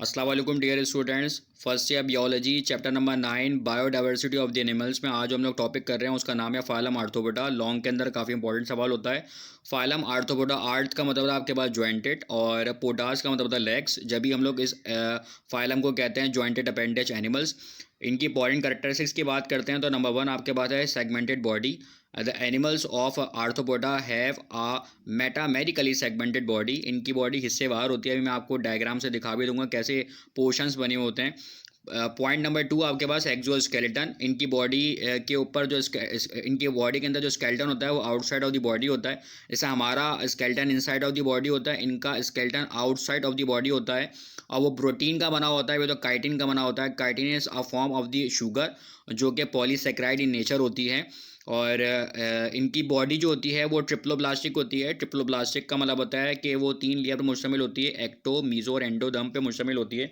अस्सलाम वालेकुम dear students. First year biology chapter number 9 biodiversity of the animals में आज जो हम लोग टॉपिक कर रहे हैं उसका नाम है फाइलम आर्थ्रोपोडा। लॉन्ग के अंदर काफ़ी इंपॉर्टेंट सवाल होता है। फाइलम आर्थ्रोपोडा, आर्थ का मतलब आपके पास जॉइंटेड और पोडास का मतलब होता है लेग्स। जब भी हम लोग इस फाइलम को कहते हैं जॉइंटेड अपेंडेज एनिमल्स। इनकी इंपॉर्टेंट कैरेक्टरिस्टिक्स की बात करते हैं तो नंबर 1 आपके पास है segmented body. The animals of arthropoda have a metamerically segmented body. इनकी बॉडी हिस्सेवार होती है। अभी मैं आपको डायग्राम से दिखा भी दूंगा कैसे पोर्शंस बने होते हैं। पॉइंट नंबर 2 आपके पास एक्सोस्केलेटन। इनकी बॉडी के ऊपर जो इनकी बॉडी के अंदर जो स्केलेटन होता है वो आउटसाइड ऑफ द बॉडी होता है। जैसे हमारा skeleton inside of the body होता है, इनका skeleton outside of the body होता है और वो प्रोटीन का बना होता है। वो तो काइटिन का बना होता है। Chitin is a form of the sugar जो कि पॉलीसेक्राइड इन नेचर होती है। और इनकी बॉडी जो होती है वो ट्रिप्लोब्लास्टिक होती है। ट्रिप्लोब्लास्टिक का मतलब होता है कि वो 3 लेयर पर मुश्तमिल होती है, एक्टो, मीजो और एंडोडर्म पे मुश्तमिल होती है।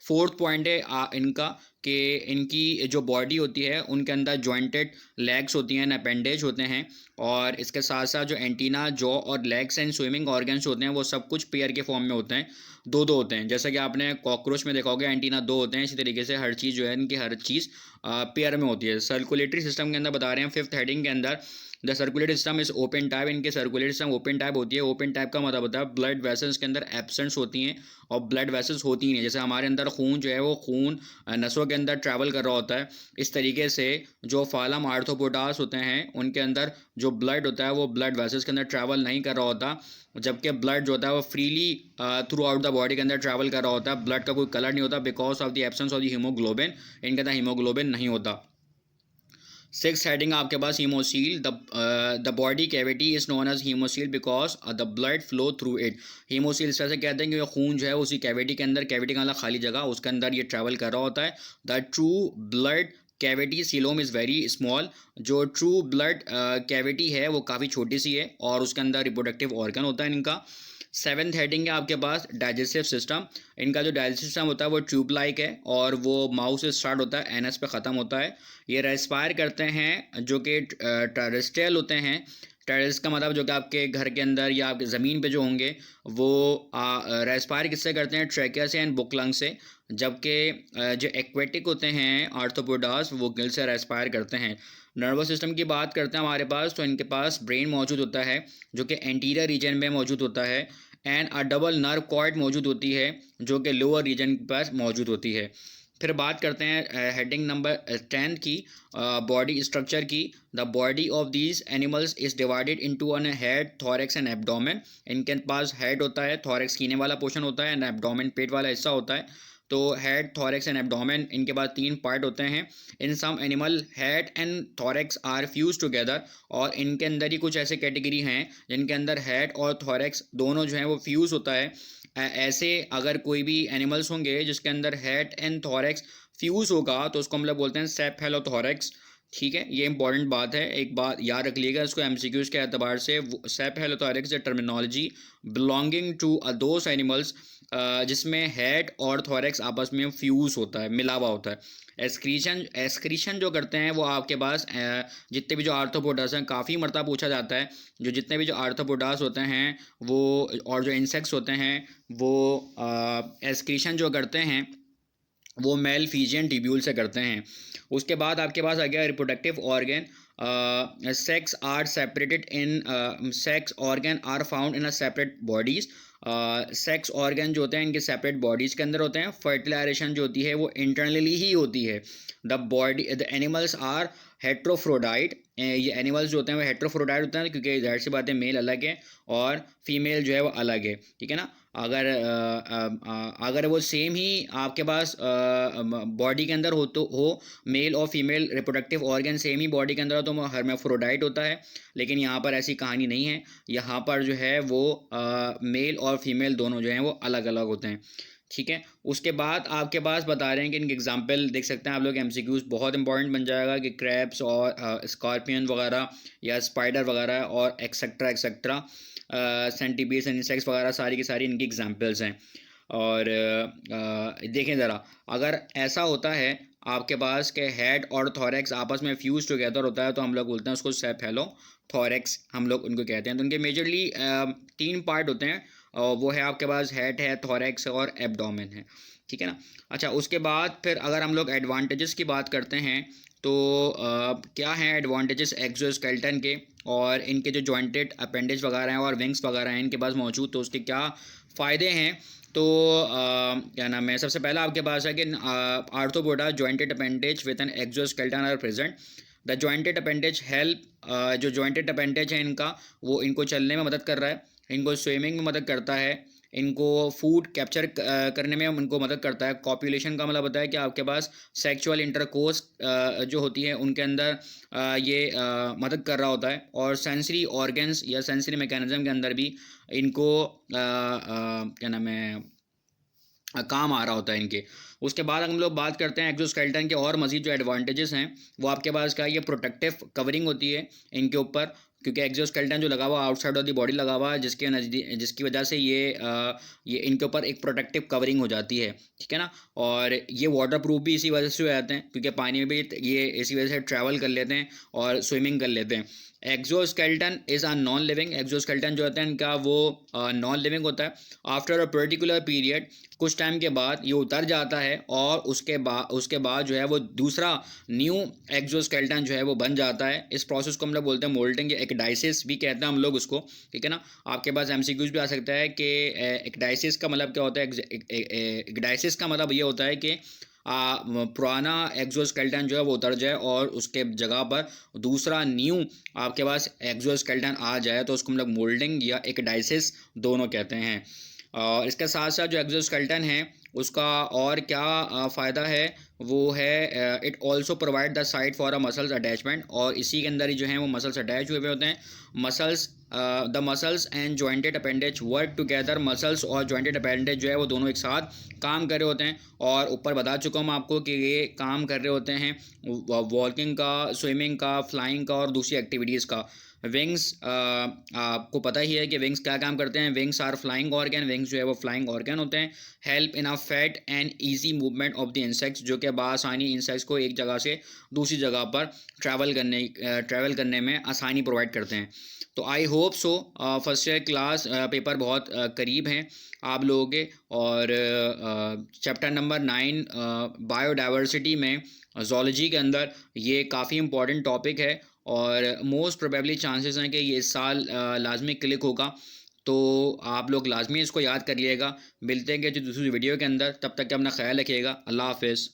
फोर्थ पॉइंट है इनका कि इनकी जो बॉडी होती है उनके अंदर जॉइंटेड लेग्स होती हैं, अपेंडेज होते हैं। और इसके साथ साथ जो एंटीना, जॉ और लेग्स एंड स्विमिंग ऑर्गन्स होते हैं वो सब कुछ पेयर के फॉर्म में होते हैं, दो दो होते हैं। जैसा कि आपने कॉकरोच में देखा होगा एंटीना 2 होते हैं। इसी तरीके से हर चीज़ जो है इनकी हर चीज़ पेयर में होती है। सर्कुलेटरी सिस्टम के अंदर बता रहे हैं 5th हेडिंग के अंदर, the circulatory system is open type. इनके सर्कुलेटरी सिस्टम ओपन टाइप होती है। ओपन टाइप का मतलब होता है ब्लड वेसल्स के अंदर एब्सेंट्स होती हैं और ब्लड वेसल्स होती ही नहीं। जैसे हमारे अंदर खून जो है वो खून नसों के अंदर ट्रैवल कर रहा होता है, इस तरीके से जो फाइलम आर्थ्रोपोडास होते हैं उनके अंदर जो ब्लड होता है वो ब्लड वेसल्स के अंदर ट्रैवल नहीं कर रहा होता, जबकि ब्लड जो होता है वो freely through out the body के अंदर ट्रैवल कर रहा होता है। ब्लड का कोई कलर नहीं होता because of the absence of the haemoglobin. इनके अंदर हीमोग्लोबिन नहीं होता। 6th हेडिंग आपके पास haemocoel. The body cavity is known as haemocoel because the blood flow through it. Haemocoel इस तरह से कहते हैं कि खून जो है उसी कैविटी के अंदर, कैविटी का मतलब खाली जगह, उसके अंदर ये ट्रैवल कर रहा होता है। The true blood cavity coelom is very small. जो ट्रू ब्लड कैविटी है वो काफ़ी छोटी सी है और उसके अंदर रिप्रोडक्टिव ऑर्गन होता है इनका। 7th हेडिंग है आपके पास डाइजेस्टिव सिस्टम। इनका जो डाइजेस्टिव सिस्टम होता है वो ट्यूब लाइक है और वो माउथ से स्टार्ट होता है, एनएस पे ख़त्म होता है। ये रेस्पायर करते हैं जो कि टेरेस्ट्रियल होते हैं। टेरेस का मतलब जो कि आपके घर के अंदर या आपके ज़मीन पे जो होंगे वो रेस्पायर किससे करते हैं? ट्रैकिया से एंड बुकलंग से। जबकि जो एक्वेटिक होते हैं आर्थ्रोपोडास वो गिल से रेस्पायर करते हैं। नर्वस सिस्टम की बात करते हैं हमारे पास, तो इनके पास ब्रेन मौजूद होता है जो कि एंटीरियर रीजन में मौजूद होता है and a double nerve cord मौजूद होती है जो कि लोअर रीजन पर मौजूद होती है। फिर बात करते हैं हेडिंग नंबर 10 की, बॉडी स्ट्रक्चर की। The body of these animals is divided into an head, thorax and abdomen. इनके पास हेड होता है, थॉरैक्स सीने वाला पोर्शन होता है एंड एब्डोमेन पेट वाला हिस्सा होता है। तो हेड, थॉरैक्स एंड एब्डोमेन इनके पास 3 पार्ट होते हैं। In some animal head and thorax are fuse together. और इनके अंदर ही कुछ ऐसे कैटेगरी हैं जिनके अंदर हेड और थॉरैक्स दोनों जो हैं वो फ्यूज़ होता है। ऐसे अगर कोई भी एनिमल्स होंगे जिसके अंदर हेड एंड थॉरैक्स फ्यूज़ होगा तो उसको हम लोग बोलते हैं सेफेलोथॉरैक्स। ठीक है, ये इंपॉर्टेंट बात है, एक बात याद रख लीजिएगा इसको एमसीक्यूज़ के एतबार से। Cephalothorax terminology belonging to those animals जिसमें हेड और थॉरैक्स आपस में फ्यूज़ होता है, मिला हुआ होता है। एक्सक्रीशन जो करते हैं वो आपके पास जितने भी जो आर्थ्रोपोडास हैं, काफ़ी मरतबा पूछा जाता है, जो जितने भी जो आर्थ्रोपोडास होते हैं वो और जो इंसेक्ट्स होते हैं वो एक्सक्रीशन जो करते हैं वो मेल फीजियन टिब्यूल से करते हैं। उसके बाद आपके पास आ गया reproductive organ. Sex are separated in sex organ are found in a separate bodies. Sex organ जो होते हैं इनके सेपरेट बॉडीज़ के अंदर होते हैं। फर्टिलाइजेशन जो होती है वो इंटरनली ही होती है। The animals are hermaphrodite. ये एनिमल्स जो होते हैं वो हेट्रोफ्रोडाइट होते हैं क्योंकि जाहिर सी बात है मेल अलग है और फीमेल जो है वो अलग है। ठीक है ना। अगर वो सेम ही आपके पास बॉडी के अंदर हो मेल और फीमेल रिप्रोडक्टिव ऑर्गन सेम ही बॉडी के अंदर हो तो वो हर्माफ्रोडाइट होता है। लेकिन यहाँ पर ऐसी कहानी नहीं है। यहाँ पर जो है वो मेल और फीमेल दोनों जो हैं वो अलग अलग होते हैं। ठीक है। उसके बाद आपके पास बता रहे हैं कि इनके एग्जांपल देख सकते हैं आप लोग। एमसीक्यूज बहुत इंपॉर्टेंट बन जाएगा कि क्रैब्स और स्कॉर्पियन वगैरह या स्पाइडर वगैरह और etcetera etcetera, centipedes and insects वगैरह सारी की सारी इनकी एग्जांपल्स हैं। और देखें ज़रा, अगर ऐसा होता है आपके पास के हेड और थॉरैक्स आपस में फ्यूज टुगेदर होता है तो हम लोग बोलते हैं उसको सेफेलोथॉरैक्स हम लोग उनको कहते हैं। तो उनके मेजरली 3 पार्ट होते हैं। वो है आपके पास हेड है, थोरैक्स और एब्डोमेन है, ठीक है ना। अच्छा, उसके बाद फिर अगर हम लोग एडवांटेजेस की बात करते हैं तो क्या हैं एडवांटेजेस एक्सोस्केलेटन के, और इनके जो जॉइंटेड अपेंडेज वगैरह हैं और विंग्स वगैरह हैं इनके पास मौजूद, तो उसके क्या फ़ायदे हैं। तो क्या नाम है, सबसे पहला आपके पास है कि Arthropoda jointed appendage with an exoskeleton are present. The jointed appendage help, जो जॉइंटेड अपेंडेज है इनका, वो इनको चलने में मदद कर रहा है, इनको स्विमिंग में मदद करता है, इनको फूड कैप्चर करने में इनको मदद करता है। कॉपुलेशन का मतलब होता है कि आपके पास सेक्सुअल इंटरकोर्स जो होती है उनके अंदर ये मदद कर रहा होता है, और सेंसरी ऑर्गन्स या सेंसरी मैकेनिज्म के अंदर भी इनको क्या नाम है काम आ रहा होता है इनके। उसके बाद हम लोग बात करते हैं एक्सोस्केलेटन के और मज़ीद जो एडवांटेजेस हैं, वो आपके पास क्या है, ये प्रोटेक्टिव कवरिंग होती है इनके ऊपर, क्योंकि एक्सोस्केलेटन जो लगा हुआ आउटसाइड ऑफ द बॉडी लगा हुआ है, जिसकी वजह से ये इनके ऊपर एक प्रोटेक्टिव कवरिंग हो जाती है, ठीक है ना। और ये वाटर प्रूफ भी इसी वजह से हो जाते हैं, क्योंकि पानी में भी ये इसी वजह से ट्रैवल कर लेते हैं और स्विमिंग कर लेते हैं। Exoskeleton is a non living, exoskeleton जो होता है इनका वो नॉन लिविंग होता है। आफ्टर अ पर्टिकुलर पीरियड, कुछ टाइम के बाद ये उतर जाता है, और उसके बाद जो है वो दूसरा न्यू एक्सोस्केलेटन जो है वो बन जाता है। इस प्रोसेस को हम लोग बोलते हैं मोल्डिंग, या एक्डाइसिस भी कहते हैं हम लोग उसको, ठीक है ना। आपके पास एमसीक्यूज भी आ सकता है कि एक्डाइसिस का मतलब क्या होता है। एक्डाइसिस का मतलब ये होता है कि पुराना एक्सोस्केलेटन जो है वो उतर जाए और उसके जगह पर दूसरा न्यू आपके पास एक्सोस्केलेटन आ जाए, तो उसको हम लोग मोल्डिंग या एक्डाइसिस दोनों कहते हैं। और इसके साथ साथ जो एक्सोस्केलेटन है उसका और क्या फ़ायदा है, वो है it also provide the site for a muscles attachment, और इसी के अंदर ही जो है वो मसल्स अटैच हुए होते हैं। Muscles, the muscles and jointed appendage work together, muscles और जॉइंटेड अपेंडेज जो है वो दोनों एक साथ काम कर रहे होते हैं। और ऊपर बता चुका हूँ आपको कि ये काम कर रहे होते हैं वॉकिंग का, स्विमिंग का, फ्लाइंग का और दूसरी एक्टिविटीज़ का। विंग्स, आपको पता ही है कि विंग्स क्या काम करते हैं। Wings are flying organ, wings जो है वो फ्लाइंग ऑर्गन होते हैं। Help in a fast and easy movement of the insects, जो कि बआसानी इंसेक्ट्स को एक जगह से दूसरी जगह पर ट्रैवल करने में आसानी प्रोवाइड करते हैं। तो I hope so first year class paper बहुत करीब हैं आप लोगों के, और चैप्टर नंबर 9 बायोडाइवर्सिटी में ज़ूलॉजी के अंदर ये काफ़ी इंपॉर्टेंट टॉपिक है, और मोस्ट प्रोबेबली चांसेस हैं कि ये इस साल लाजमी क्लिक होगा। तो आप लोग लाजमी इसको याद करिएगा। मिलते हैं कि जो दूसरी वीडियो के अंदर, तब तक के अपना ख्याल रखिएगा। अल्लाह हाफ़िज़।